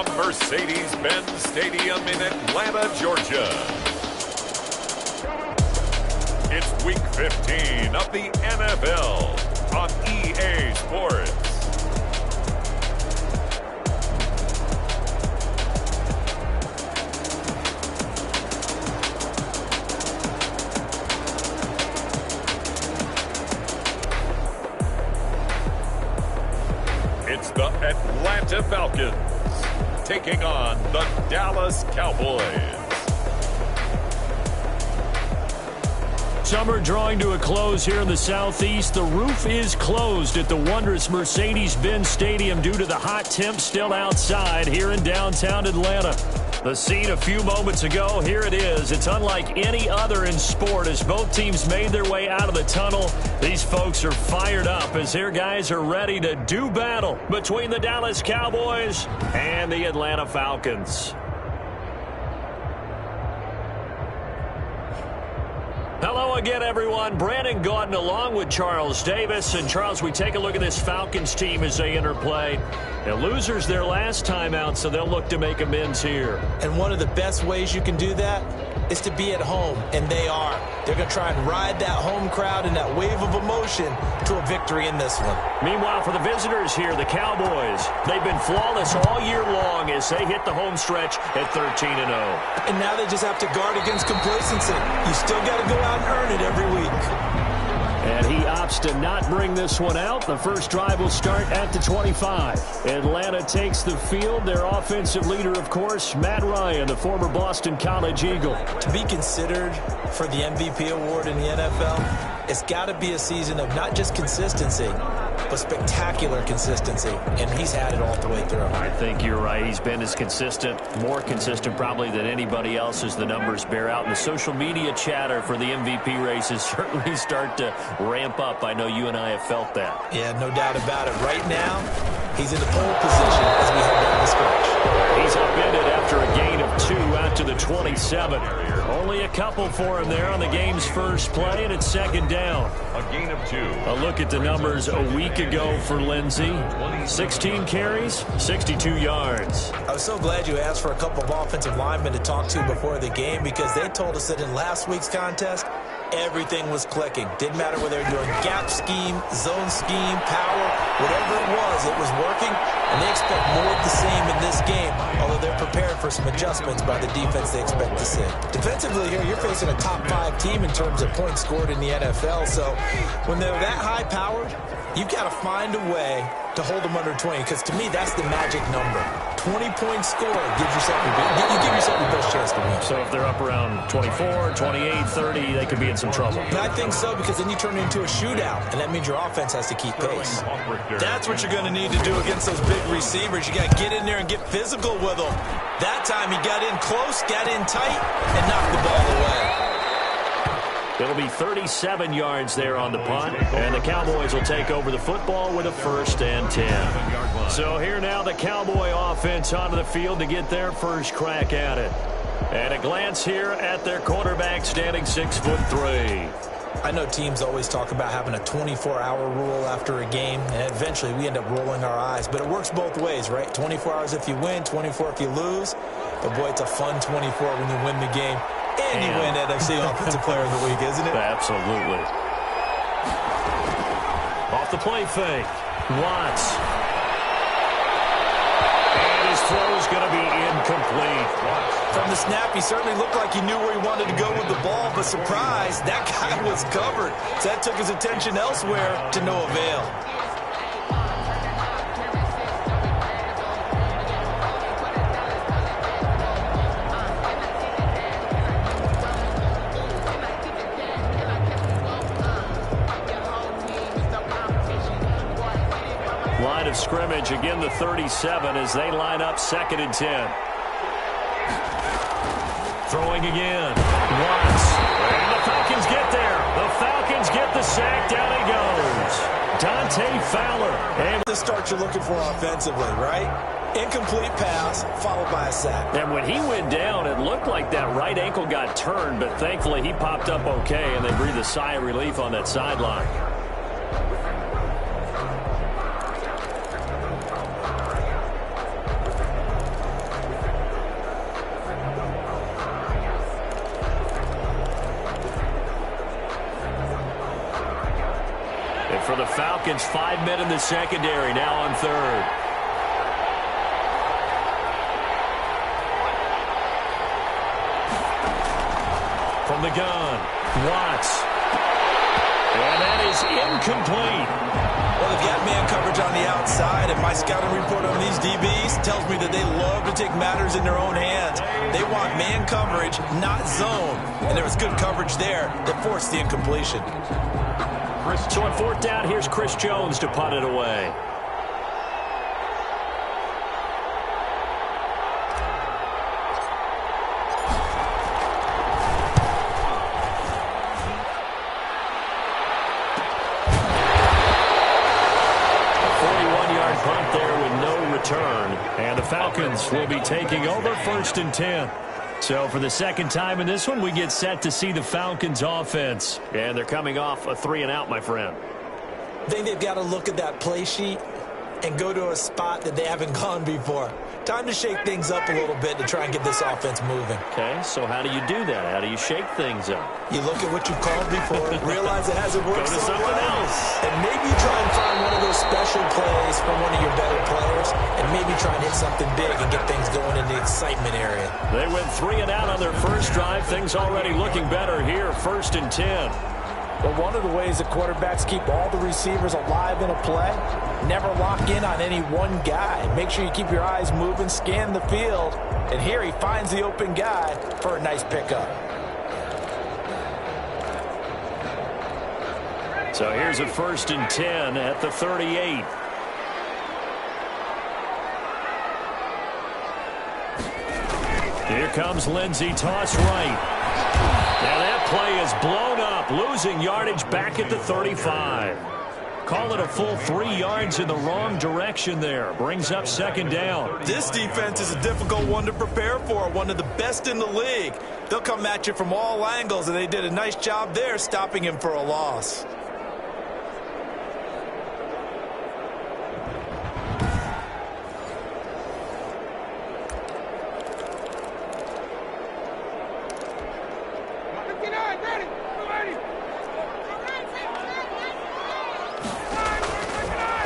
from Mercedes-Benz Stadium in Atlanta, Georgia. It's Week 15 of the NFL on EA Sports. It's the Atlanta Falcons taking on the Dallas Cowboys. Summer drawing to a close here in the southeast. The roof is closed at the wondrous Mercedes-Benz Stadium due to the hot temps still outside here in downtown Atlanta. The scene a few moments ago, here it is. It's unlike any other in sport as both teams made their way out of the tunnel. These folks are fired up as their guys are ready to do battle between the Dallas Cowboys and the Atlanta Falcons. Hello again, everyone. Brandon Gaudin along with Charles Davis. And, Charles, we take a look at this Falcons team as they enter play. Now, losers their last time out, so they'll look to make amends here. And one of the best ways you can do that is to be at home, and they are. They're going to try and ride that home crowd and that wave of emotion to a victory in this one. Meanwhile, for the visitors here, the Cowboys, they've been flawless all year long as they hit the home stretch at 13-0. And now they just have to guard against complacency. You still got to go out and earn it every week. And he opts to not bring this one out. The first drive will start at the 25. Atlanta takes the field. Their offensive leader, of course, Matt Ryan, the former Boston College Eagle. To be considered for the MVP award in the NFL, it's got to be a season of not just consistency, but spectacular consistency. And he's had it all the way through. I think you're right. He's been as consistent, more consistent probably than anybody else as the numbers bear out. And the social media chatter for the MVP races certainly start to ramp up. I know you and I have felt that. Yeah, no doubt about it. Right now, he's in the pole position as we head down the stretch. He's upended after a gain of 2 out to the 27. Only a couple for him there on the game's first play, and it's second down. A gain of 2. A look at the numbers a week ago for Lindsey. 16 carries, 62 yards. I was so glad you asked for a couple of offensive linemen to talk to before the game because they told us that in last week's contest, everything was clicking. Didn't matter whether they were doing gap scheme, zone scheme, power, whatever it was working. And they expect more of the same in this game, although they're prepared for some adjustments by the defense they expect to see. Defensively here, you're facing a top-5 team in terms of points scored in the NFL. So when they're that high-powered, you've got to find a way to hold them under 20, because to me, that's the magic number. 20-point score gives yourself you give yourself your best chance to win. So if they're up around 24, 28, 30, they could be in some trouble. And I think so, because then you turn it into a shootout, and that means your offense has to keep pace. That's what you're going to need to do against those big receivers. You got to get in there and get physical with them. That time he got in close, got in tight, and knocked the ball away. It'll be 37 yards there on the punt, and the Cowboys will take over the football with a 1st and 10. So here now the Cowboy offense onto the field to get their first crack at it. And a glance here at their quarterback standing 6'3". I know teams always talk about having a 24-hour rule after a game, and eventually we end up rolling our eyes. But it works both ways, right? 24 hours if you win, 24 if you lose. But, boy, it's a fun 24 when you win the game. And you win NFC Offensive Player of the Week, isn't it? Absolutely. Off the play fake. Watts. And his throw's going to be incomplete. From the snap, he certainly looked like he knew where he wanted to go with the ball, but surprise, that guy was covered. So that took his attention elsewhere to no avail. Line of scrimmage, again the 37 as they line up 2nd and 10. Throwing again. Watts. And the Falcons get there. The Falcons get the sack. Down he goes. Dante Fowler. And the start you're looking for offensively, right? Incomplete pass followed by a sack. And when he went down, it looked like that right ankle got turned, but thankfully he popped up okay, and they breathed a sigh of relief on that sideline. Falcons 5 men in the secondary, now on third. From the gun, Watts. And that is incomplete. Well, they've got man coverage on the outside, and my scouting report on these DBs tells me that they love to take matters in their own hands. They want man coverage, not zone. And there was good coverage there that forced the incompletion. So on fourth down, here's Chris Jones to punt it away. And the Falcons will be taking over 1st and 10. So for the second time in this one, we get set to see the Falcons offense. And they're coming off a 3-and-out, my friend. I think they've got to look at that play sheet and go to a spot that they haven't gone before. Time to shake things up a little bit to try and get this offense moving. Okay, so how do you do that? How do you shake things up? You look at what you've called before, realize it hasn't worked Go to something else. And maybe try and find one of those special plays from one of your better players, and maybe try and hit something big and get things going in the excitement area. They went 3-and-out on their first drive. Things already looking better here, 1st and 10. But one of the ways that quarterbacks keep all the receivers alive in a play, never lock in on any one guy. Make sure you keep your eyes moving, scan the field, and here he finds the open guy for a nice pickup. So here's a 1st and 10 at the 38. Here comes Lindsey, toss right. Now that play is blown up, losing yardage back at the 35. Call it a full 3 yards in the wrong direction there. Brings up 2nd down. This defense is a difficult one to prepare for, one of the best in the league. They'll come at you from all angles, and they did a nice job there stopping him for a loss.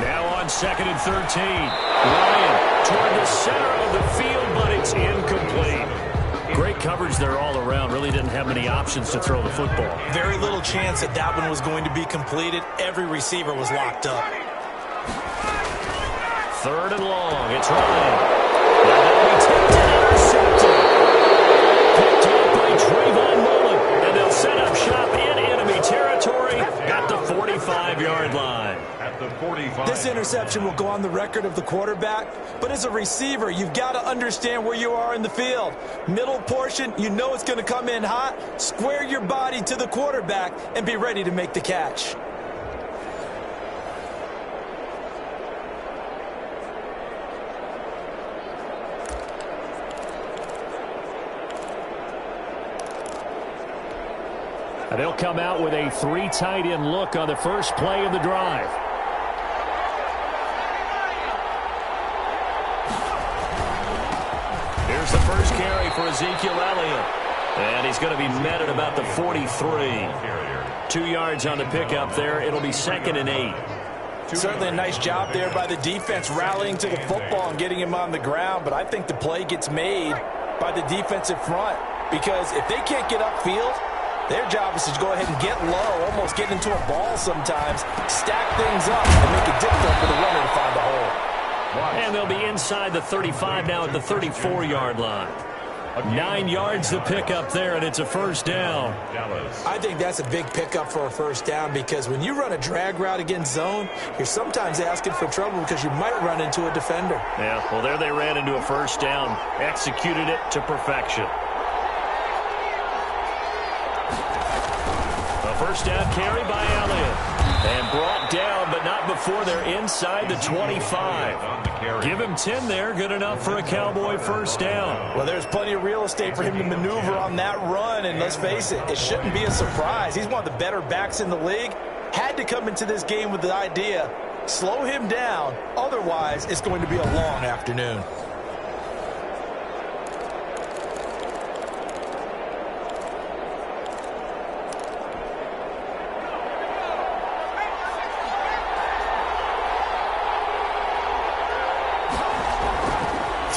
Now on 2nd and 13. Ryan toward the center of the field, but it's incomplete. Great coverage there all around. Really didn't have many options to throw the football. Very little chance that that one was going to be completed. Every receiver was locked up. 3rd and long. It's Ryan. Now that'll be tipped and intercepted. Picked up by Trayvon Mullen. And they'll set up shop in enemy territory at the 45-yard line. This interception will go on the record of the quarterback, but as a receiver, you've got to understand where you are in the field. Middle portion, you know it's going to come in hot. Square your body to the quarterback and be ready to make the catch. And they'll come out with a 3 tight end look on the first play of the drive. Here's the first carry for Ezekiel Elliott. And he's going to be met at about the 43. 2 yards on the pickup there. It'll be 2nd and 8. Certainly a nice job there by the defense rallying to the football and getting him on the ground. But I think the play gets made by the defensive front, because if they can't get upfield, their job is to go ahead and get low, almost get into a ball sometimes, stack things up, and make it difficult for the runner to find the hole. And they'll be inside the 35 now at the 34-yard line. 9 yards to pick up there, and it's a 1st down. I think that's a big pickup for a 1st down, because when you run a drag route against zone, you're sometimes asking for trouble because you might run into a defender. Yeah, well, there they ran into a 1st down, executed it to perfection. A 1st down carry by Elliott. And brought down, but not before they're inside the 25. Give him 10 there. Good enough for a Cowboy 1st down. Well, there's plenty of real estate for him to maneuver on that run. And let's face it, it shouldn't be a surprise. He's one of the better backs in the league. Had to come into this game with the idea, slow him down. Otherwise, it's going to be a long afternoon.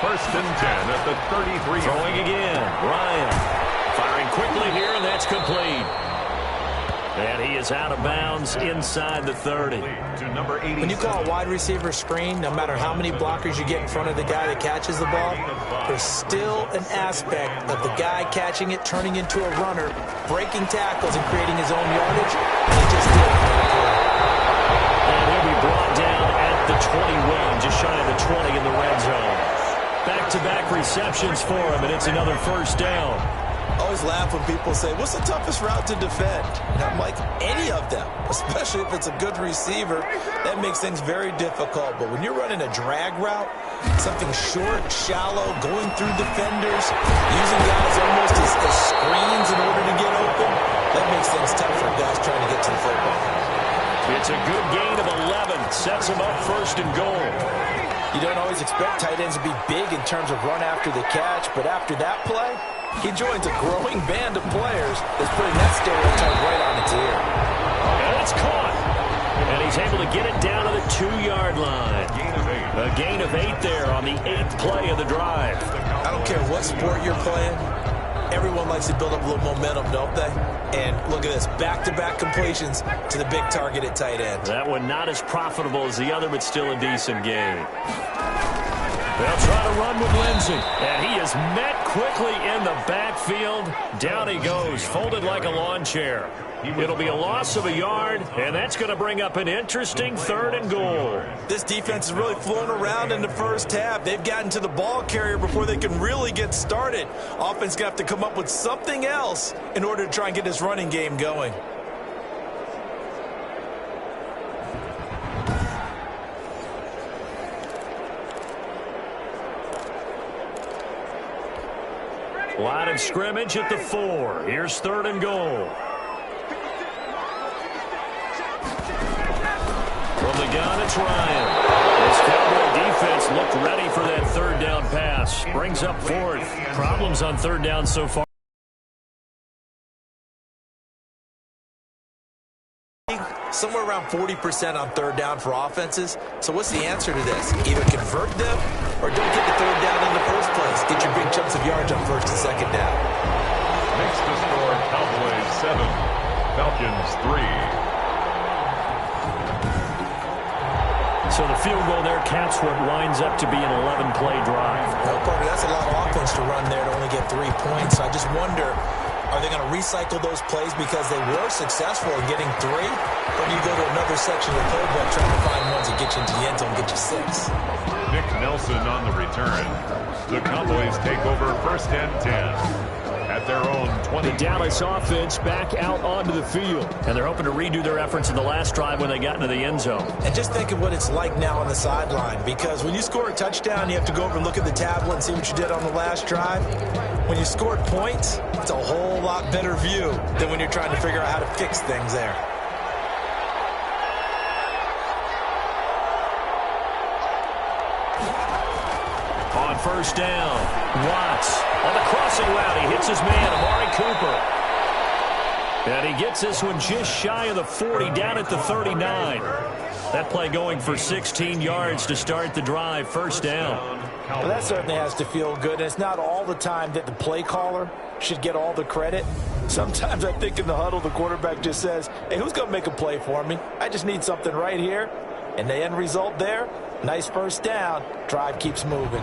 First and 10 at the 33. Throwing again. Ryan firing quickly here, and that's complete. And he is out of bounds inside the 30. To number 80. When you call a wide receiver screen, no matter how many blockers you get in front of the guy that catches the ball, there's still an aspect of the guy catching it, turning into a runner, breaking tackles and creating his own yardage. And he just did it. And he'll be brought down at the 21, just shy of the 20 in the red zone. Back-to-back receptions for him, and it's another first down. I always laugh when people say, what's the toughest route to defend? And I'm like, any of them, especially if it's a good receiver. That makes things very difficult. But when you're running a drag route, something short, shallow, going through defenders, using guys almost as screens in order to get open, that makes things tough for guys trying to get to the football. It's a good gain of 11. Sets him up first and goal. You don't always expect tight ends to be big in terms of run after the catch, but after that play, he joins a growing band of players that's putting that stereotype right on its ear. And it's caught. And he's able to get it down to the 2-yard line. A gain of 8 there on the 8th play of the drive. I don't care what sport you're playing. Everyone likes to build up a little momentum, don't they? And look at this, back-to-back completions to the big target at tight end. That one not as profitable as the other, but still a decent gain. They'll try to run with Lindsey. And he is met quickly in the backfield. Down he goes, folded like a lawn chair. It'll be a loss of a yard, and that's going to bring up an interesting 3rd and goal. This defense is really flown around in the first half. They've gotten to the ball carrier before they can really get started. Offense going to have to come up with something else in order to try and get this running game going. Line of scrimmage at the 4. Here's 3rd and goal. From the gun, it's Ryan. This Cowboy defense looked ready for that 3rd down pass. Brings up 4th. Problems on 3rd down so far. Somewhere around 40% on 3rd down for offenses. So what's the answer to this? Either convert them or don't get the 3rd down in the first place. Get your big chunks of yards on 1st and 2nd down. Makes the score Cowboys 7, Falcons 3. So the field goal there caps what winds up to be an 11-play drive. Well, Parker, that's a lot of offense to run there to only get 3 points. So I just wonder, are they going to recycle those plays because they were successful in getting 3? Or do you go to another section of the playbook trying to find ones that get you into the end zone and get you 6? Nick Nelson on the return. The Cowboys take over 1st and 10. At their own 20. The Dallas offense back out onto the field. And they're hoping to redo their efforts in the last drive when they got into the end zone. And just think of what it's like now on the sideline. Because when you score a touchdown, you have to go over and look at the tablet and see what you did on the last drive. When you scored points, it's a whole lot better view than when you're trying to figure out how to fix things there. On 1st down, Watts on the crossing route. He hits his man, Amari Cooper. And he gets this one just shy of the 40, down at the 39. That play going for 16 yards to start the drive. 1st down. Well, that certainly has to feel good. And it's not all the time that the play caller should get all the credit. Sometimes I think in the huddle, the quarterback just says, hey, who's going to make a play for me? I just need something right here. And the end result there, nice 1st down. Drive keeps moving.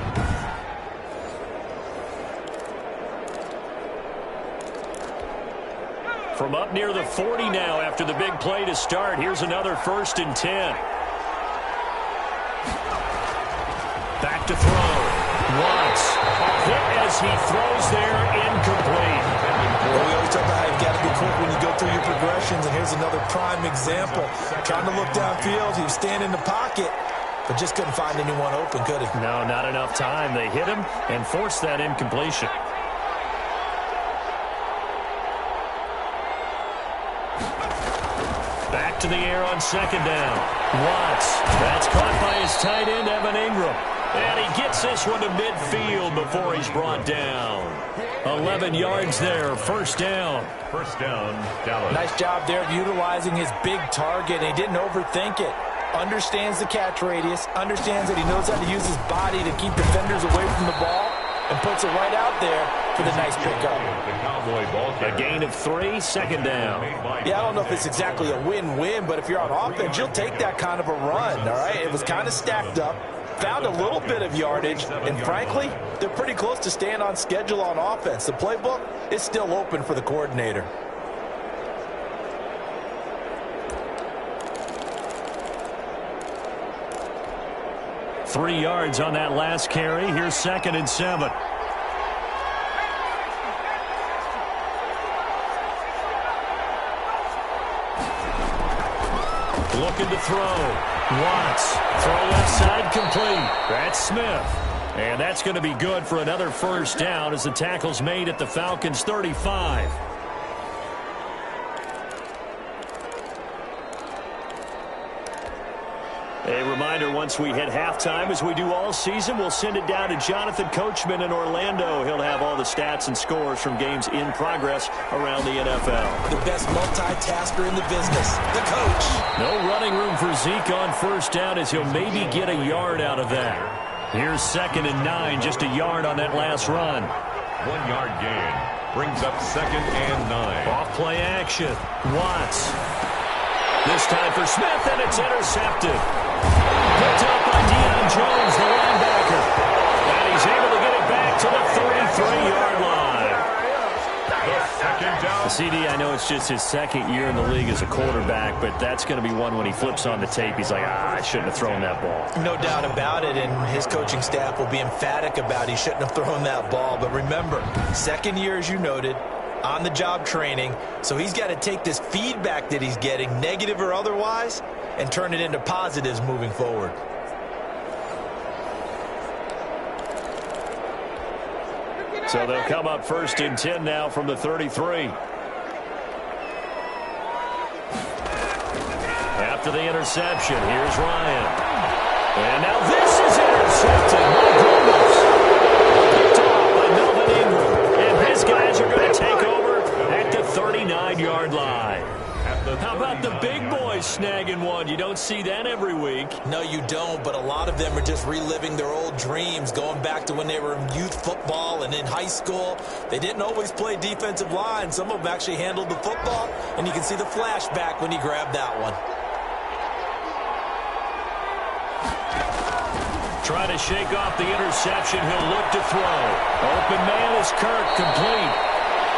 From up near the 40 now after the big play to start. Here's another 1st and 10. Back to throw. Watts. A hit as he throws there, incomplete. Well, we always talk about how you've got to be quick when you go through your progressions, and here's another prime example. Trying to look downfield, he was standing in the pocket, but just couldn't find anyone open, could he? No, not enough time. They hit him and forced that incompletion. Back to the air on 2nd down. Watts. That's caught by his tight end, Evan Ingram. And he gets this one to midfield before he's brought down. 11 yards there, 1st down. 1st down, Dallas. Nice job there of utilizing his big target. He didn't overthink it. understands the catch radius, understands that he knows how to use his body to keep defenders away from the ball, and puts it right out there for the nice pickup. A gain of 3, second down. Yeah, I don't know if it's exactly a win-win, but if you're on offense, you'll take that kind of a run, all right? It was kind of stacked up, found a little bit of yardage, and frankly, they're pretty close to staying on schedule on offense. The playbook is still open for the coordinator. Three yards on that last carry. Here's 2nd and 7. Looking to throw. Watts. Throw left side complete. That's Smith. And that's going to be good for another first down as the tackle's made at the Falcons' 35. A reminder, once we hit halftime, as we do all season, we'll send it down to Jonathan Coachman in Orlando. He'll have all the stats and scores from games in progress around the NFL. The best multitasker in the business, the coach. No running room for Zeke on first down as he'll maybe get a yard out of that. Here's 2nd and 9, just a yard on that last run. 1 yard gain brings up 2nd and 9. Off play action. Watts. This time for Smith, and it's intercepted. Picked up by Deion Jones, the linebacker. And he's able to get it back to the 33-yard line. Second down. CD, I know it's just his 2nd year in the league as a quarterback, but that's going to be one when he flips on the tape. He's like, I shouldn't have thrown that ball. No doubt about it, and his coaching staff will be emphatic about he shouldn't have thrown that ball. But remember, 2nd year, as you noted, on-the-job training, so he's got to take this feedback that he's getting, negative or otherwise, and turn it into positives moving forward. So they'll come up 1st and 10 now from the 33. After the interception, here's Ryan. And now this is intercepted. My goodness. Picked off by Melvin Ingram. And his guys are going to take over at the 39-yard line. How about the big boys snagging one? You don't see that every week. No, you don't, but a lot of them are just reliving their old dreams, going back to when they were in youth football and in high school. They didn't always play defensive line. Some of them actually handled the football, and you can see the flashback when he grabbed that one. Trying to shake off the interception. He'll look to throw. Open man is Kirk, complete.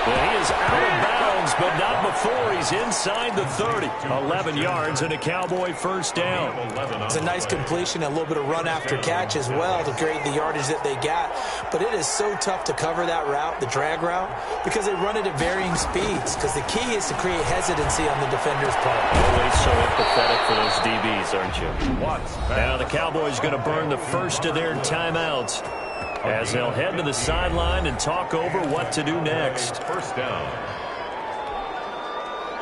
Well, he is out of bounds, but not before he's inside the 30. 11 yards and a Cowboy first down. It's a nice completion, and a little bit of run after catch as well to create the yardage that they got. But it is so tough to cover that route, the drag route, because they run it at varying speeds. Because the key is to create hesitancy on the defender's part. Always so empathetic for those DBs, aren't you? Now the Cowboys going to burn the first of their timeouts, as they'll head to the sideline and talk over what to do next. First down.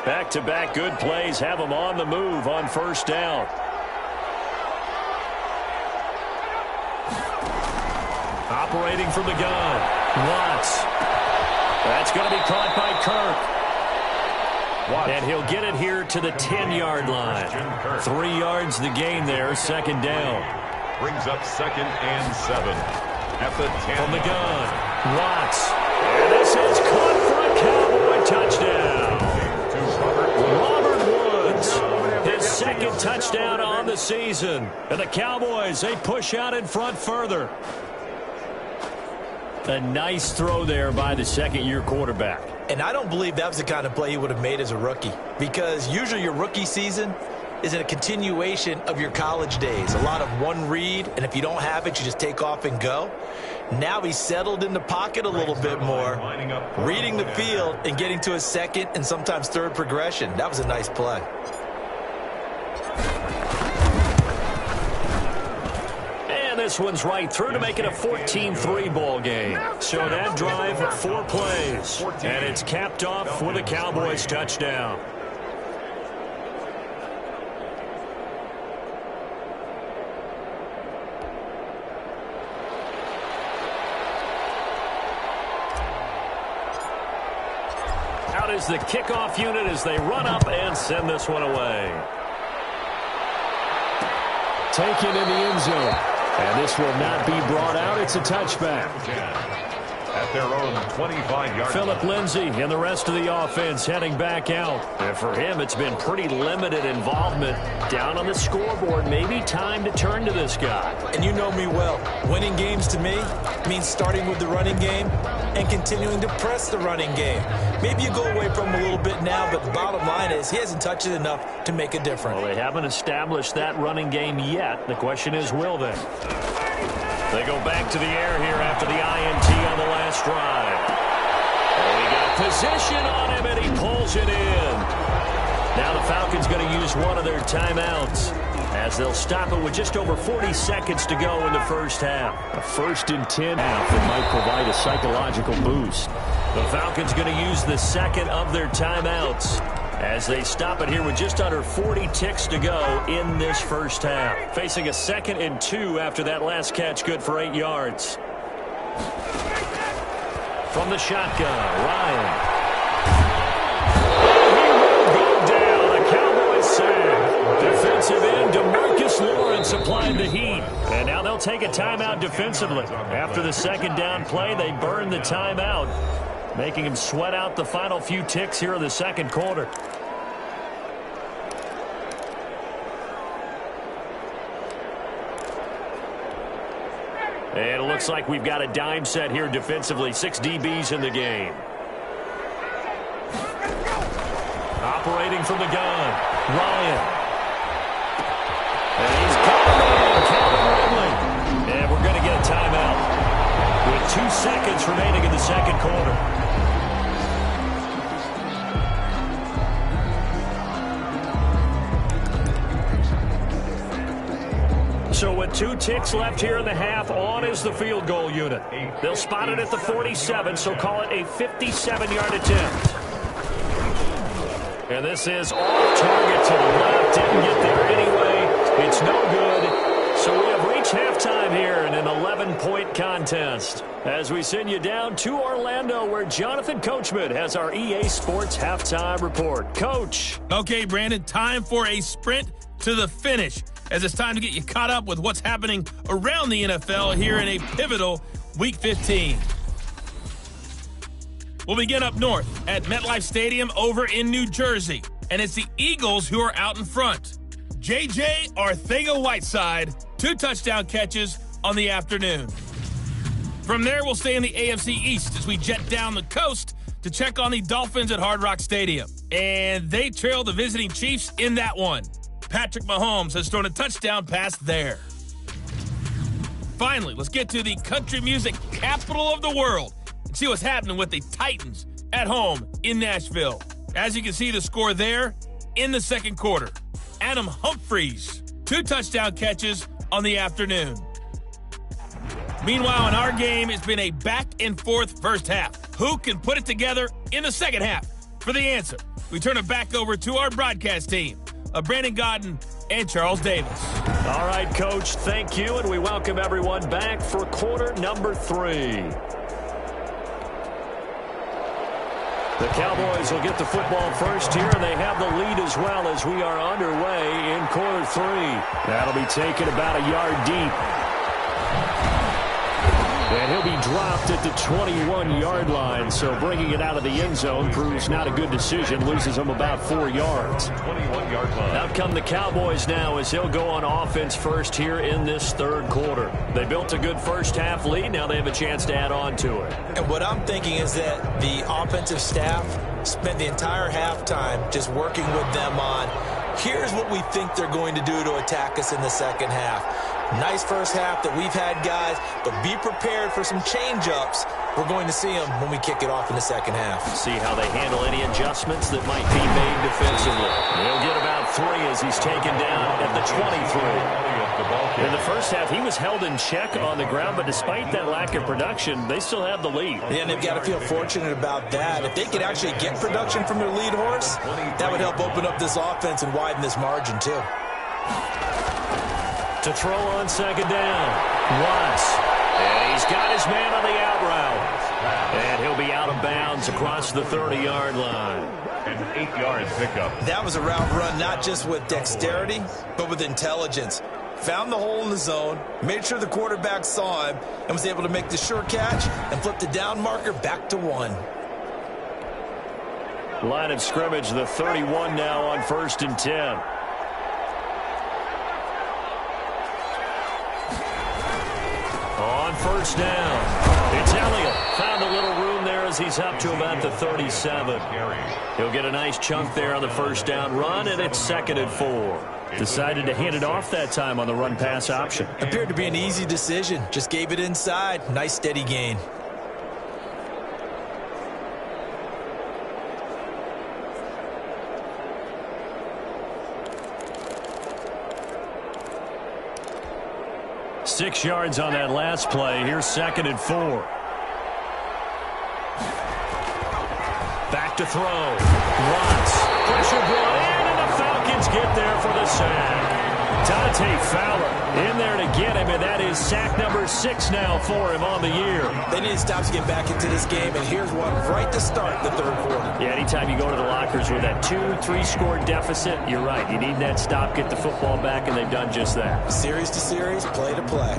Back-to-back good plays have them on the move on first down. Operating from the gun. Watts. That's going to be caught by Kirk. And he'll get it here to the 10-yard line. 3 yards the gain there, 2nd down. Brings up 2nd and 7. At the 10. From the gun, Watts. And this is caught for a Cowboy touchdown. Robert Woods, his 2nd touchdown on the season. And the Cowboys, they push out in front further. A nice throw there by the 2nd-year quarterback. And I don't believe that was the kind of play he would have made as a rookie, because usually your rookie season is in a continuation of your college days. A lot of one read, and if you don't have it, you just take off and go. Now he's settled in the pocket a little bit more, reading the field and getting to a 2nd and sometimes 3rd progression. That was a nice play. And this one's right through to make it a 14-3 ball game. So that drive, 4 plays. And it's capped off with a Cowboys touchdown. Out is the kickoff unit as they run up and send this one away. taken in the end zone. And this will not be brought out. It's a touchback. At their own 25-yard. Philip Lindsay and the rest of the offense heading back out. And for him, it's been pretty limited involvement. Down on the scoreboard, maybe time to turn to this guy. And you know me well. Winning games to me means starting with the running game and continuing to press the running game. Maybe you go away from him a little bit now, but the bottom line is he hasn't touched it enough to make a difference. Well, they haven't established that running game yet. The question is, will they? They go back to the air here after the INT on the last drive. Oh, he got position on him, and he pulls it in. Now the Falcons going to use one of their timeouts as they'll stop it with just over 40 seconds to go in the first half. A 1st and 10 half that might provide a psychological boost. The Falcons going to use the second of their timeouts as they stop it here with just under 40 ticks to go in this first half. Facing a 2nd and 2 after that last catch, good for 8 yards. From the shotgun, Ryan. He will go down. A Cowboys sack. Defensive end, DeMarcus Lawrence applying the heat. And now they'll take a timeout defensively. After the 2nd down play, they burn the timeout, making him sweat out the final few ticks here in the 2nd quarter. And it looks like we've got a dime set here defensively. 6 DBs in the game. Operating from the gun, Ryan. And he's coming in, Calvin Ridley. And we're going to get a timeout with 2 seconds remaining in the 2nd quarter. So with 2 ticks left here in the half, on is the field goal unit. They'll spot it at the 47, so call it a 57-yard attempt. And this is off target to the left. Didn't get there anyway. It's no good. So we have reached halftime here in an 11-point contest. As we send you down to Orlando, where Jonathan Coachman has our EA Sports halftime report. Coach. Okay, Brandon, time for a sprint to the finish, as it's time to get you caught up with what's happening around the NFL here in a pivotal Week 15. We'll begin up north at MetLife Stadium over in New Jersey, and it's the Eagles who are out in front. J.J. Arcega-Whiteside, 2 touchdown catches on the afternoon. From there, we'll stay in the AFC East as we jet down the coast to check on the Dolphins at Hard Rock Stadium. And they trail the visiting Chiefs in that one. Patrick Mahomes has thrown a touchdown pass there. Finally, let's get to the country music capital of the world and see what's happening with the Titans at home in Nashville. As you can see the score there in the 2nd quarter. Adam Humphries, 2 touchdown catches on the afternoon. Meanwhile, in our game, it's been a back-and-forth first half. Who can put it together in the 2nd half? For the answer, we turn it back over to our broadcast team of Brandon Godden and Charles Davis. All right, Coach, thank you, and we welcome everyone back for quarter number 3. The Cowboys will get the football first here, and they have the lead as well as we are underway in quarter 3. That'll be taken about a yard deep. And he'll be dropped at the 21-yard line, so bringing it out of the end zone proves not a good decision, loses him about 4 yards. 21-yard line. Out come the Cowboys now as he'll go on offense first here in this 3rd quarter. They built a good first half lead, now they have a chance to add on to it. And what I'm thinking is that the offensive staff spent the entire halftime just working with them on, here's what we think they're going to do to attack us in the 2nd half. Nice first half that we've had, guys, but be prepared for some change-ups. We're going to see them when we kick it off in the 2nd half. See how they handle any adjustments that might be made defensively. He'll get about 3 as he's taken down at the 23. In the first half, he was held in check on the ground, but despite that lack of production, they still have the lead. And they've got to feel fortunate about that. If they could actually get production from their lead horse, that would help open up this offense and widen this margin, too. To throw on 2nd down, Watts. And he's got his man on the out route. And he'll be out of bounds across the 30-yard line. An 8-yard pickup. That was a route run not just with dexterity, but with intelligence. found the hole in the zone, made sure the quarterback saw him, and was able to make the sure catch and flip the down marker back to 1. Line of scrimmage, the 31 now on 1st and 10. On 1st down, it's Elliott. Found a little room there as he's up to about the 37. He'll get a nice chunk there on the 1st down run, and it's 2nd and 4. Decided to hand it off that time on the run-pass option. Appeared to be an easy decision. Just gave it inside. Nice steady gain. Six yards on that last play. Here's 2nd and 4. Back to throw. Watts. Pressure brought in, and the Falcons get there for the sack. Dante Fowler in there to get him, and that is sack number 6 now for him on the year. They need to stop to get back into this game, and here's one right to start the 3rd quarter. Yeah, anytime you go to the lockers with that 2-3 score deficit, you're right. You need that stop, get the football back, and they've done just that. Series to series, play to play.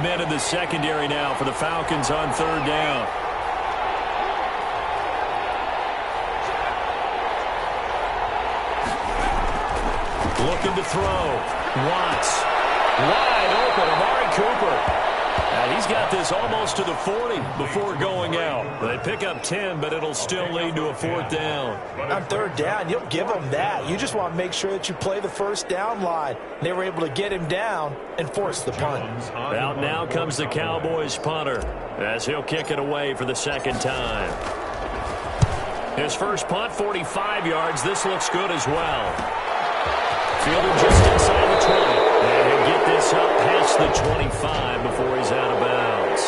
Men in the secondary now for the Falcons on 3rd down. Looking to throw. Watts. Wide open. Amari Cooper. And he's got this almost to the 40 before going out. They pick up 10, but it'll still lead to a 4th down. On 3rd down, you'll give them that. You just want to make sure that you play the 1st down line. They were able to get him down and force the punt. Out now comes the Cowboys punter as he'll kick it away for the 2nd time. His first punt, 45 yards. This looks good as well. Fielded just inside the 20. And he'll get this up past the 25 before he's out of bounds.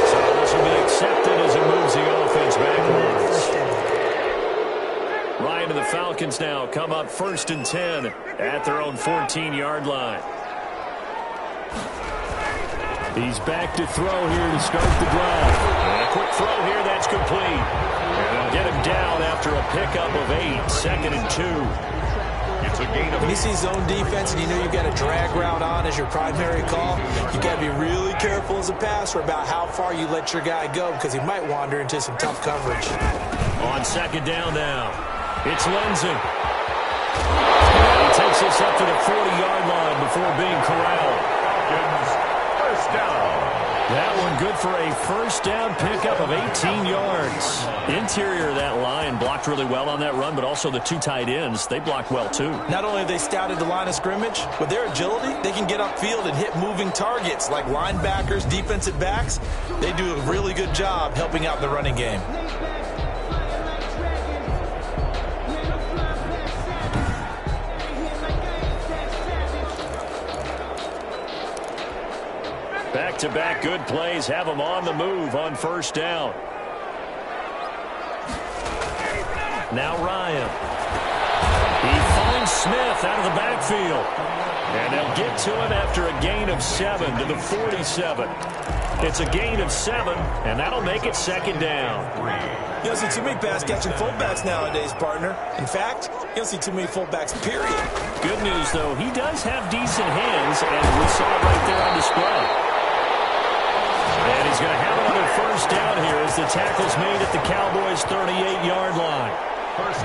So this will be accepted as it moves the offense backwards. Ryan and the Falcons now come up 1st and 10 at their own 14-yard line. He's back to throw here to start the drive. And a quick throw here, that's complete. And they'll get him down after a pickup of 8, 2nd and 2. It's a gain of When you see zone defense and you know you've got a drag route on as your primary call, you got to be really careful as a passer about how far you let your guy go because he might wander into some tough coverage. On 2nd down now, it's Lenzing. He takes us up to the 40-yard line before being corralled. first down. That one good for a 1st down pickup of 18 yards. Interior of that line blocked really well on that run, but also the 2 tight ends, they blocked well too. Not only have they scouted the line of scrimmage, with their agility, they can get upfield and hit moving targets like linebackers, defensive backs. They do a really good job helping out the running game. Back-to-back good plays have them on the move on 1st down. Now Ryan. He finds Smith out of the backfield. And they'll get to him after a gain of 7 to the 47. It's a gain of 7, and that'll make it 2nd down. You don't see too many pass-catching fullbacks nowadays, partner. In fact, you don't see too many fullbacks, period. Good news, though, he does have decent hands, and we saw it right there on display. And he's going to have another 1st down here as the tackle's made at the Cowboys' 38-yard line.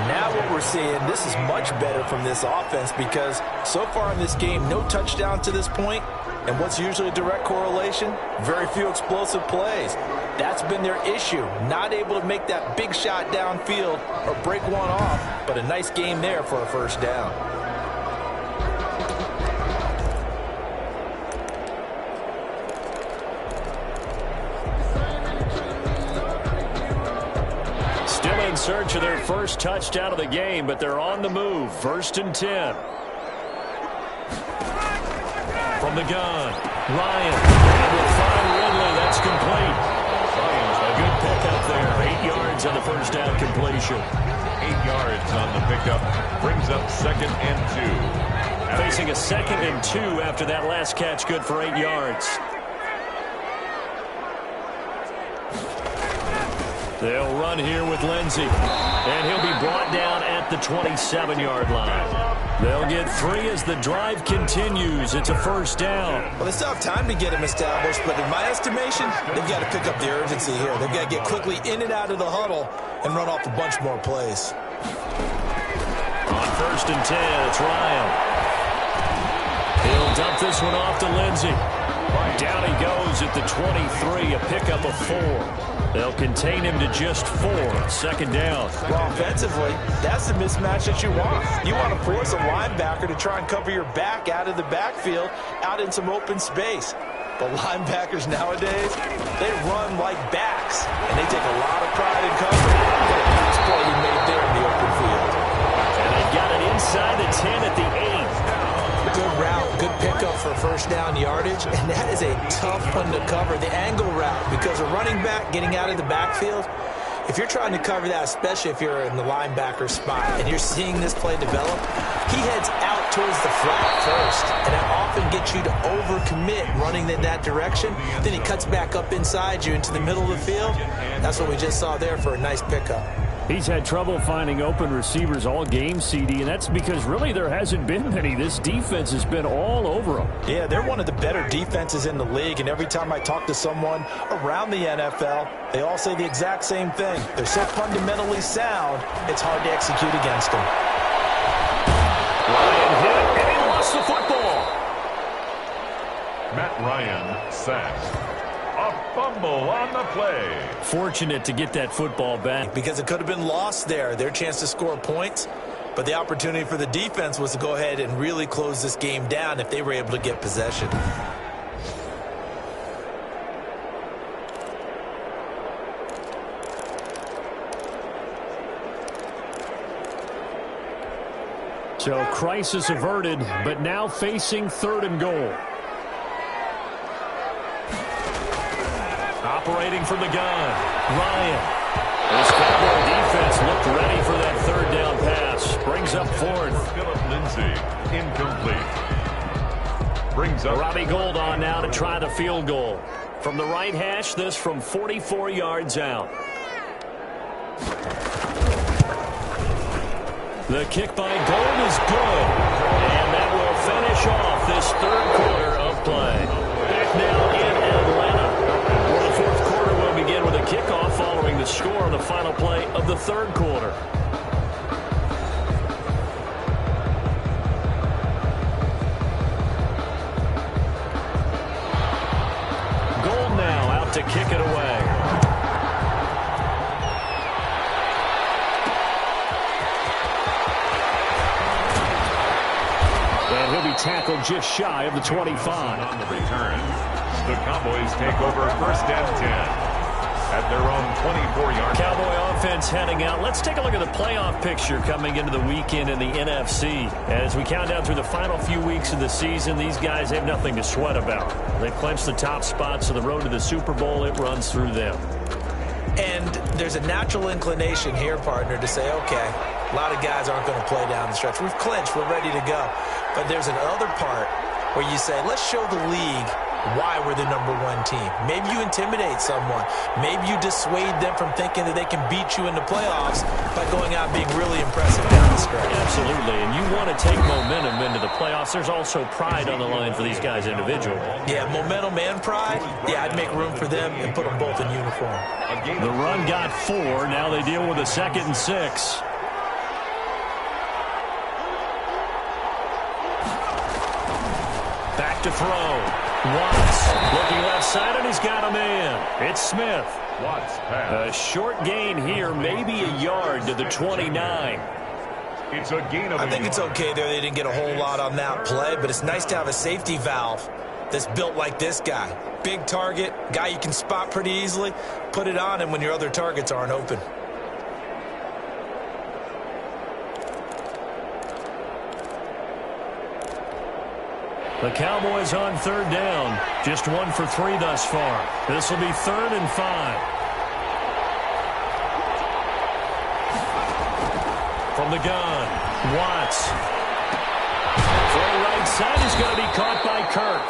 Now what we're seeing, this is much better from this offense because so far in this game, no touchdown to this point, and what's usually a direct correlation, very few explosive plays. That's been their issue, not able to make that big shot downfield or break one off, but a nice game there for a 1st down. In search of their first touchdown of the game, but they're on the move. 1st and 10. From the gun, Ryan. And will find Ridley. That's complete. A good pickup there there. 8 yards on the first down completion. 8 yards on the pickup. Brings up 2nd and 2. Facing a 2nd and 2 after that last catch, good for 8 yards. They'll run here with Lindsey. And he'll be brought down at the 27-yard line. They'll get 3 as the drive continues. It's a first down. Well, they still have time to get him established, but in my estimation, they've got to pick up the urgency here. They've got to get quickly in and out of the huddle and run off a bunch more plays. On 1st and 10, it's Ryan. He'll dump this one off to Lindsey. Down he goes at the 23, a pickup of 4. They'll contain him to just 4. 2nd down. Well, offensively, that's the mismatch that you want. You want to force a linebacker to try and cover your back out of the backfield, out in some open space. But linebackers nowadays, they run like backs, and they take a lot of pride in covering. What a nice play he made there in the open field. And they've got it inside the 10 at the 8. Good route, good pickup for first down yardage, and that is a tough one to cover, the angle route, because a running back getting out of the backfield, if you're trying to cover that, especially if you're in the linebacker spot and you're seeing this play develop, he heads out towards the flat first, and that often gets you to overcommit running in that direction. Then he cuts back up inside you into the middle of the field. That's what we just saw there for a nice pickup. He's had trouble finding open receivers all game, CD, and that's because really there hasn't been many. This defense has been all over him. Yeah, they're one of the better defenses in the league, and every time I talk to someone around the NFL, they all say the exact same thing. They're so fundamentally sound, it's hard to execute against them. Ryan hit, and he lost the football. Matt Ryan sacked. A fumble on the play. Fortunate to get that football back. Because it could have been lost there. Their chance to score points. But the opportunity for the defense was to go ahead and really close this game down if they were able to get possession. So crisis averted, but now facing 3rd and goal. Operating from the gun, Ryan. This Cowboy defense looked ready for that 3rd down pass. Brings up 4th. Phillip Lindsay, incomplete. Brings up Robbie Gould on now to try the field goal. From the right hash, this from 44 yards out. The kick by Gould is good. And that will finish off this 3rd quarter of play. Back now in Atlanta. The 4th quarter will begin with a kickoff following the score on the final play of the 3rd quarter. Gould now out to kick it away. And he'll be tackled just shy of the 25. on the return. The Cowboys take over 1st and 10 at their own 24-yard. Cowboy offense heading out. Let's take a look at the playoff picture coming into the weekend in the NFC. As we count down through the final few weeks of the season, these guys have nothing to sweat about. They've clinched the top spots of the road to the Super Bowl. It runs through them. And there's a natural inclination here, partner, to say, okay, a lot of guys aren't going to play down the stretch. We've clinched. We're ready to go. But there's another part where you say, let's show the league why we're the #1 team. Maybe you intimidate someone. Maybe you dissuade them from thinking that they can beat you in the playoffs by going out and being really impressive down the stretch. Absolutely, and you want to take momentum into the playoffs. There's also pride on the line for these guys individually. Yeah, momentum and pride. Yeah, I'd make room for them and put them both in uniform. The run got 4. Now they deal with a 2nd and 6. Back to throw. Watts looking left side, and he's got a man. It's Smith. Watts pass. A short gain here, maybe a yard to the 29. It's a gain of I think it's okay there. They didn't get a whole lot on that play, but it's nice to have a safety valve that's built like this guy. Big target, guy you can spot pretty easily. Put it on him when your other targets aren't open. The Cowboys on 3rd down. Just 1 for 3 thus far. This will be 3rd and 5. From the gun, Watts. Throw right side is going to be caught by Kirk.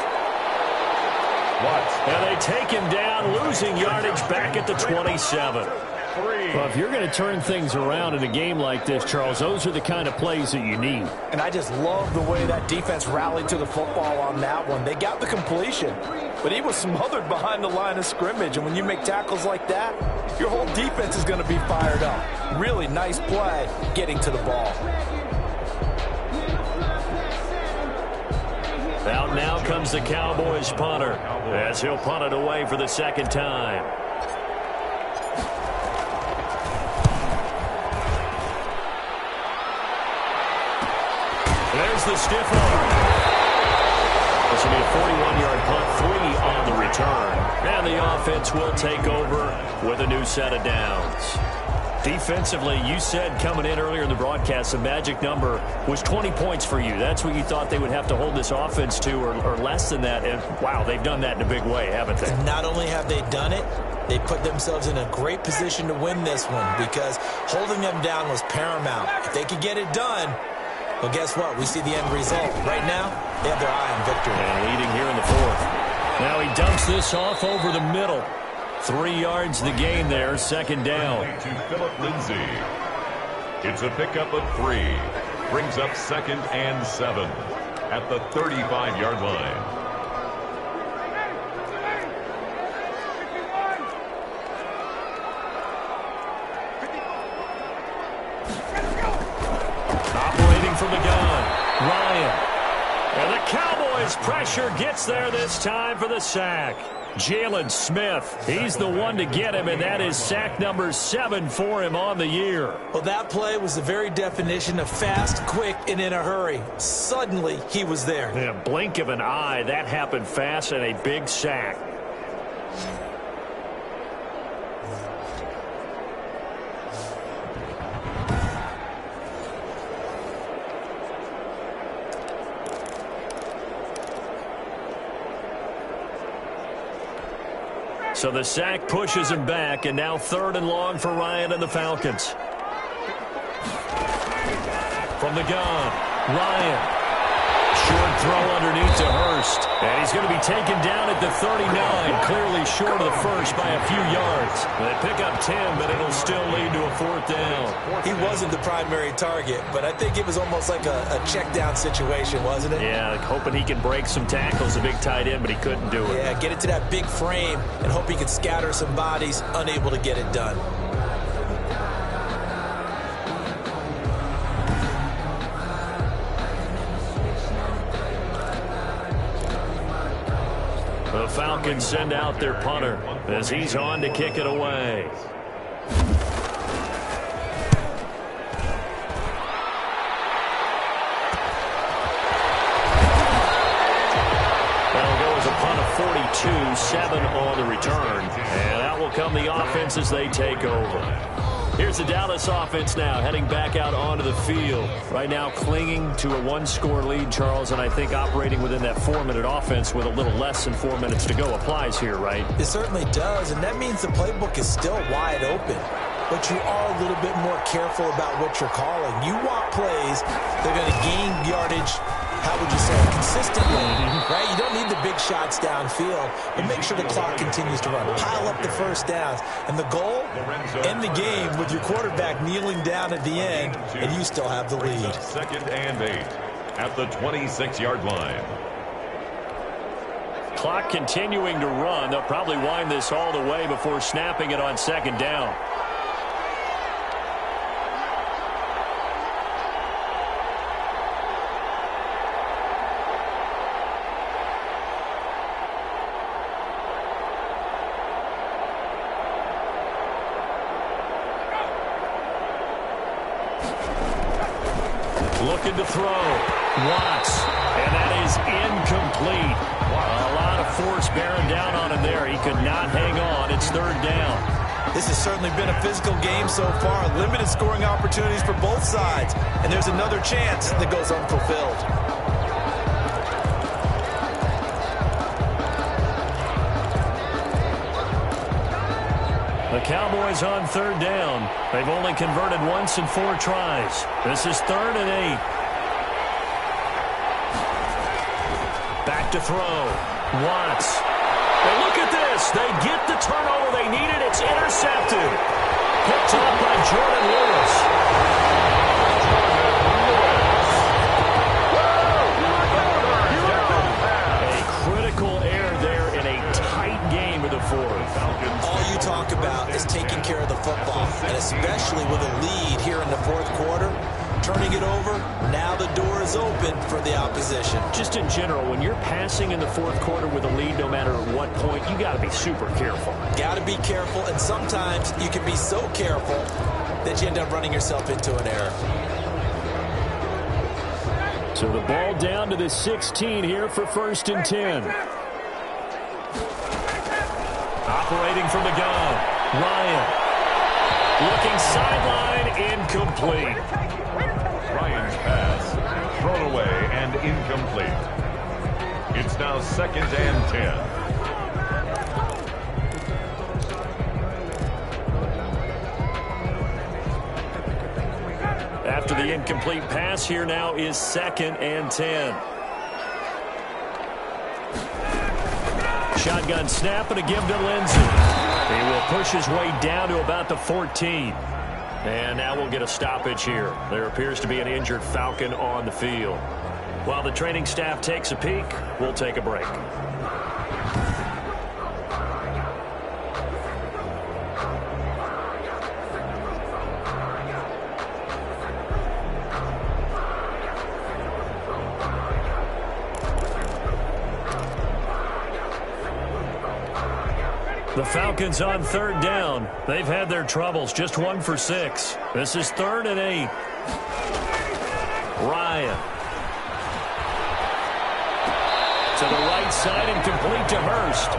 Watts. And they take him down, losing yardage back at the 27. Well, if you're going to turn things around in a game like this, Charles, those are the kind of plays that you need. And I just love the way that defense rallied to the football on that one. They got the completion, but he was smothered behind the line of scrimmage. And when you make tackles like that, your whole defense is going to be fired up. Really nice play getting to the ball. Out now comes the Cowboys punter as he'll punt it away for the second time. There's the stiff arm. This will be a 41-yard punt, 3 on the return. And the offense will take over with a new set of downs. Defensively, you said coming in earlier in the broadcast, the magic number was 20 points for you. That's what you thought they would have to hold this offense to, or less than that. And, wow, they've done that in a big way, haven't they? And not only have they done it, they put themselves in a great position to win this one because holding them down was paramount. If they could get it done, well, guess what? We see the end result. Right now, they have their eye on victory. And leading here in the fourth. Now he dumps this off over the middle. 3 yards the gain there, second down. To Philip Lindsay. It's a pickup of 3. Brings up 2nd and 7 at the 35-yard line. Operating from the gun, Ryan. And the Cowboys pressure gets there this time for the sack. Jalen Smith, he's the one to get him, and that is sack number 7 for him on the year. Well, that play was the very definition of fast, quick, and in a hurry. Suddenly, he was there. In a blink of an eye, that happened fast and a big sack. So the sack pushes him back, and now 3rd and long for Ryan and the Falcons. From the gun, Ryan. Short throw underneath to Hurst. And he's going to be taken down at the 39, clearly short of the first by a few yards. They pick up 10, but it'll still lead to a 4th down. He wasn't the primary target, but I think it was almost like a check down situation, wasn't it? Yeah, hoping he can break some tackles, a big tight end, but he couldn't do it. Yeah, get it to that big frame and hope he could scatter some bodies, unable to get it done. The Falcons send out their punter as he's on to kick it away. That'll go as a punt of 42, 7 on the return. And that will come the offense as they take over. Here's the Dallas offense now, heading back out onto the field. Right now clinging to a 1-score lead, Charles, and I think operating within that 4-minute offense with a little less than 4 minutes to go applies here, right? It certainly does, and that means the playbook is still wide open. But you are a little bit more careful about what you're calling. You want plays that are going to gain yardage, how would you say, consistently, right? You don't need the big shots downfield, but make sure the clock continues to run. Pile up the first downs. And the goal, end the game with your quarterback kneeling down at the end, and you still have the lead. 2nd and 8 at the 26-yard line. Clock continuing to run. They'll probably wind this all the way before snapping it on 2nd down. Looking to throw. Watts. And that is incomplete. A lot of force bearing down on him there. He could not hang on. It's 3rd down. This has certainly been a physical game so far. Limited scoring opportunities for both sides. And there's another chance that goes unfulfilled. The The Cowboys on third down. They've only converted once in 4 tries. This is 3rd and 8. Back to throw. Watts. But look at this. They get the turnover they needed. It's intercepted. Picked up by Jordan Lewis. A critical error there in a tight game of the 4th. All you talk about is taking care of the football, and especially with a lead here in the 4th quarter. Turning it over, now the door is open for the opposition. Just in general, when you're passing in the 4th quarter with a lead, no matter at what point, you got to be super careful. Got to be careful, and sometimes you can be so careful that you end up running yourself into an error. So the ball down to the 16 here for 1st and 10. Operating from the gun, Ryan. Looking sideline, incomplete. Ryan's pass thrown away and incomplete. It's now 2nd and 10. After the incomplete pass, here now is 2nd and 10. Shotgun snap and a give to Lindsey. He will push his way down to about the 14. And now we'll get a stoppage here. There appears to be an injured Falcon on the field. While the training staff takes a peek, we'll take a break. The Falcons on 3rd down. They've had their troubles, just 1 for 6. This is 3rd and 8. Ryan. To the right side and complete to Hurst.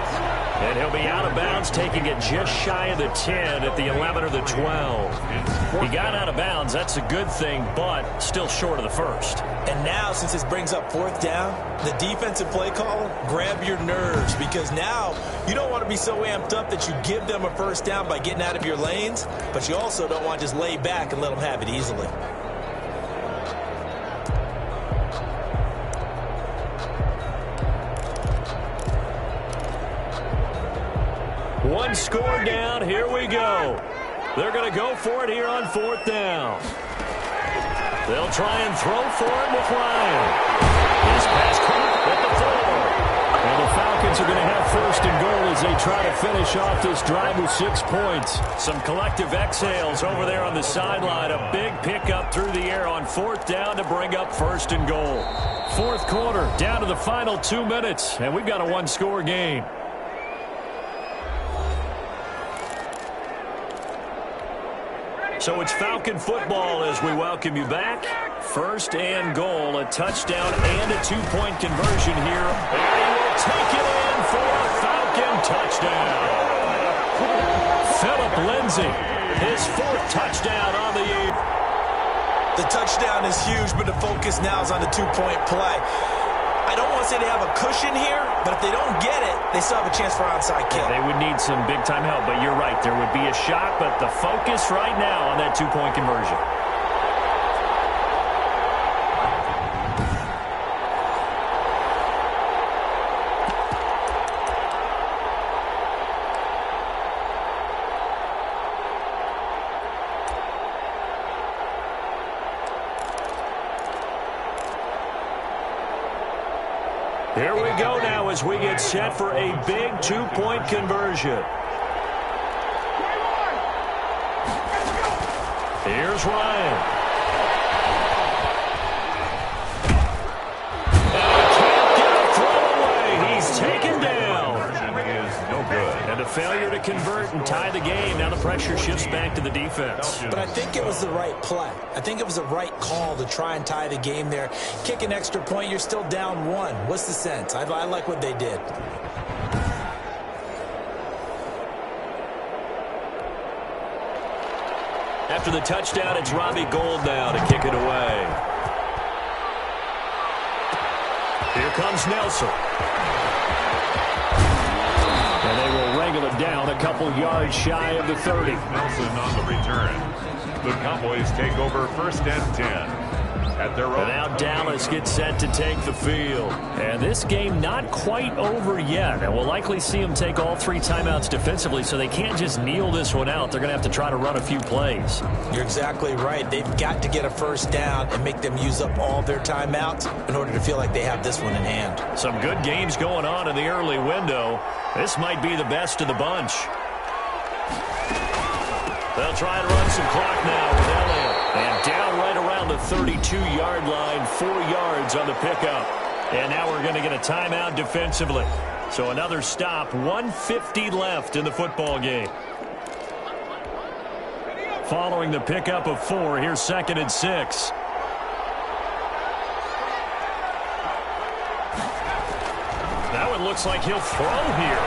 And he'll be out of bounds, taking it just shy of the 10 at the 11 or the 12. He got out of bounds. That's a good thing, but still short of the 1st. And now, since this brings up 4th down, the defensive play caller, grab your nerves, because now you don't want to be so amped up that you give them a 1st down by getting out of your lanes, but you also don't want to just lay back and let them have it easily. One score down. Here we go. They're going to go for it here on 4th down. They'll try and throw for it with Ryan. His pass caught at the 4. And the Falcons are going to have 1st and goal as they try to finish off this drive with 6 points. Some collective exhales over there on the sideline. A big pickup through the air on 4th down to bring up 1st and goal. 4th quarter, down to the final 2 minutes, and we've got a 1-score game. So it's Falcon football as we welcome you back. 1st and goal, a touchdown and a 2-point conversion here. And he will take it in for a Falcon touchdown. Phillip Lindsay, his 4th touchdown on the year. The touchdown is huge, but the focus now is on the 2-point play. I don't want to say they have a cushion here, but if they don't get it, they still have a chance for onside kick. They would need some big-time help, but you're right. There would be a shot, but the focus right now on that 2-point conversion. Here we go now as we get set for a big 2-point conversion. Here's Ryan. And he can't get a throw away. He's taken down. No good. And a failure to convert and tie the game. Now the pressure shifts back to the defense. But I think it was the right play. I think it was the right call to try and tie the game there. Kick an extra point, you're still down 1. What's the sense? I like what they did. After the touchdown, it's Robbie Gould now to kick it away. Here comes Nelson. And they will wrangle it down. A couple yards shy of the 30. Nelson on the return. The Cowboys take over 1st and 10. At their own. And now Dallas gets set to take the field. And this game not quite over yet. And we'll likely see them take all 3 timeouts defensively, so they can't just kneel this one out. They're going to have to try to run a few plays. You're exactly right. They've got to get a first down and make them use up all their timeouts in order to feel like they have this one in hand. Some good games going on in the early window. This might be the best of the bunch. They'll try and run some clock now with Elliott. And down right around the 32-yard line, 4 yards on the pickup. And now we're going to get a timeout defensively. So another stop, 1:50 left in the football game. Following the pickup of 4, here's 2nd and 6. That one looks like he'll throw here.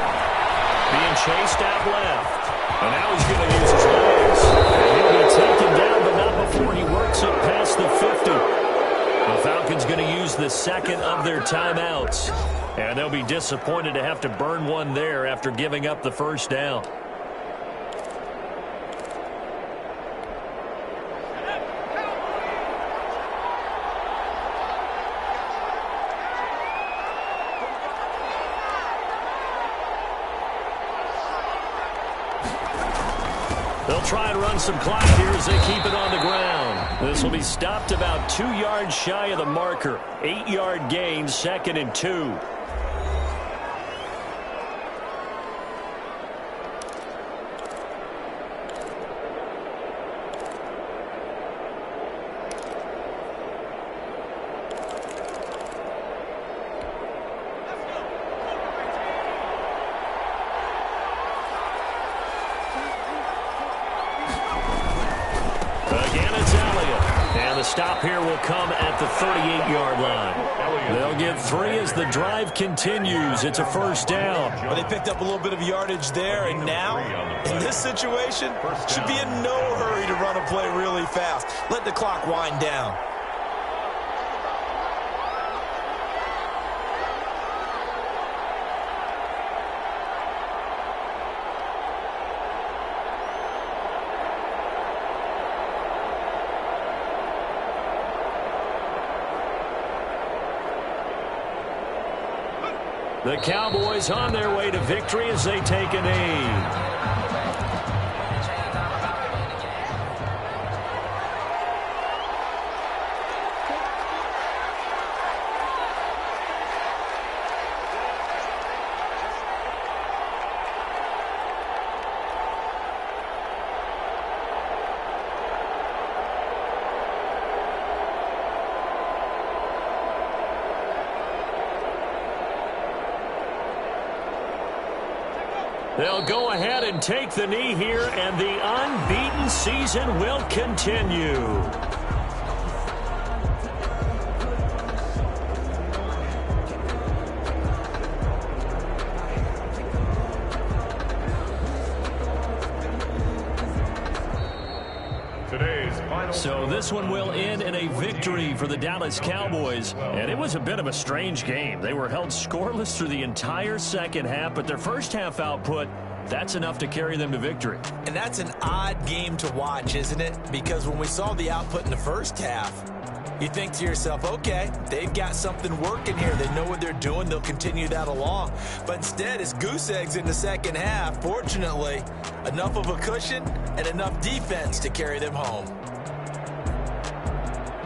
Being chased out left. And now he's going to use his legs. And he'll be taken down, but not before he works it past the 50. The Falcons going to use the 2nd of their timeouts. And they'll be disappointed to have to burn one there after giving up the first down. They'll try and run some clock here as they keep it on the ground. This will be stopped about 2 yards shy of the marker. 8-yard gain, 2nd and 2. Stop here will come at the 38-yard line. They'll get 3 as the drive continues. It's a first down. Well, they picked up a little bit of yardage there, and now, in this situation, should be in no hurry to run a play really fast. Let the clock wind down. The Cowboys on their way to victory as they take a knee. They'll go ahead and take the knee here, and the unbeaten season will continue. So this one will end in a victory for the Dallas Cowboys. And it was a bit of a strange game. They were held scoreless through the entire second half, but their first half output, that's enough to carry them to victory. And that's an odd game to watch, isn't it? Because when we saw the output in the first half, you think to yourself, okay, they've got something working here. They know what they're doing. They'll continue that along. But instead, it's goose eggs in the second half. Fortunately, enough of a cushion and enough defense to carry them home.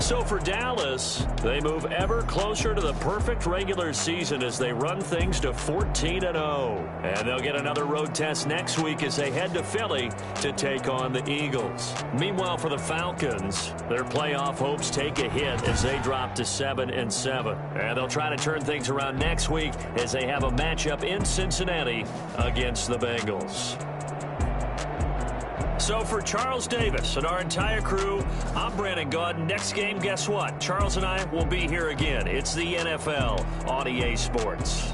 So for Dallas, they move ever closer to the perfect regular season as they run things to 14-0. And they'll get another road test next week as they head to Philly to take on the Eagles. Meanwhile, for the Falcons, their playoff hopes take a hit as they drop to 7-7. And they'll try to turn things around next week as they have a matchup in Cincinnati against the Bengals. So for Charles Davis and our entire crew, I'm Brandon Gaudin. Next game, guess what? Charles and I will be here again. It's the NFL on EA Sports.